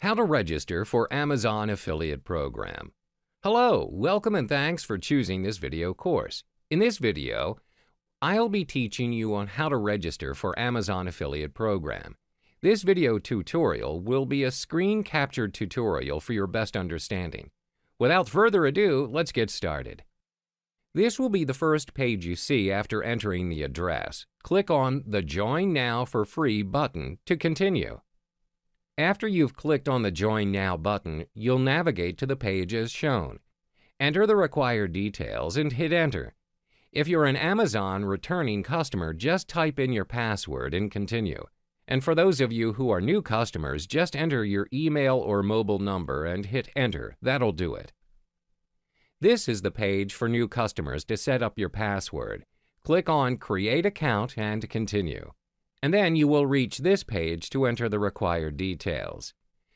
How to register for Amazon Affiliate Program. Hello, welcome and thanks for choosing this video course. In this video, I'll be teaching you on how to register for Amazon Affiliate Program. This video tutorial will be a screen captured tutorial for your best understanding. Without further ado, let's get started. This will be the first page you see after entering the address. Click on the Join Now for Free button to continue. After you've clicked on the Join Now button, you'll navigate to the page as shown. Enter the required details and hit Enter. If you're an Amazon returning customer, just type in your password and continue. And for those of you who are new customers, just enter your email or mobile number and hit Enter. That'll do it. This is the page for new customers to set up your password. Click on Create Account and Continue. And then you will reach this page to enter the required details.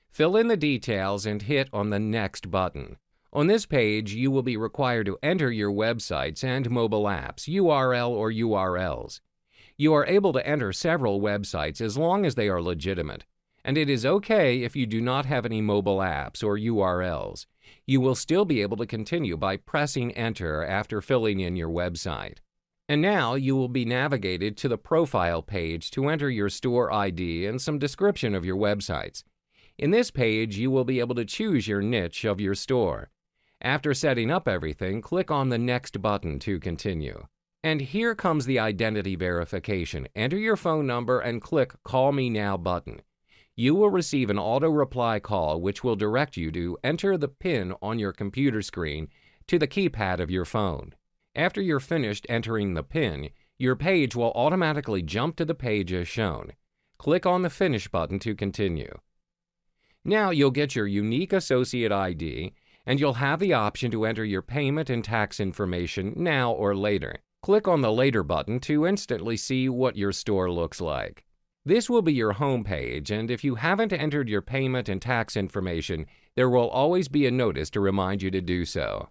Fill in the details and hit on the Next button. On this page, you will be required to enter your websites and mobile apps, URL or URLs. You are able to enter several websites as long as they are legitimate, and it is okay if you do not have any mobile apps or URLs. You will still be able to continue by pressing Enter after filling in your website. And now you will be navigated to the Profile page to enter your store ID and some description of your websites. In this page, you will be able to choose your niche of your store. After setting up everything, click on the Next button to continue. And here comes the identity verification. Enter your phone number and click Call Me Now button. You will receive an auto-reply call which will direct you to enter the PIN on your computer screen to the keypad of your phone. After you're finished entering the PIN, your page will automatically jump to the page as shown. Click on the Finish button to continue. Now you'll get your unique associate ID, and you'll have the option to enter your payment and tax information now or later. Click on the Later button to instantly see what your store looks like. This will be your home page, and if you haven't entered your payment and tax information, there will always be a notice to remind you to do so.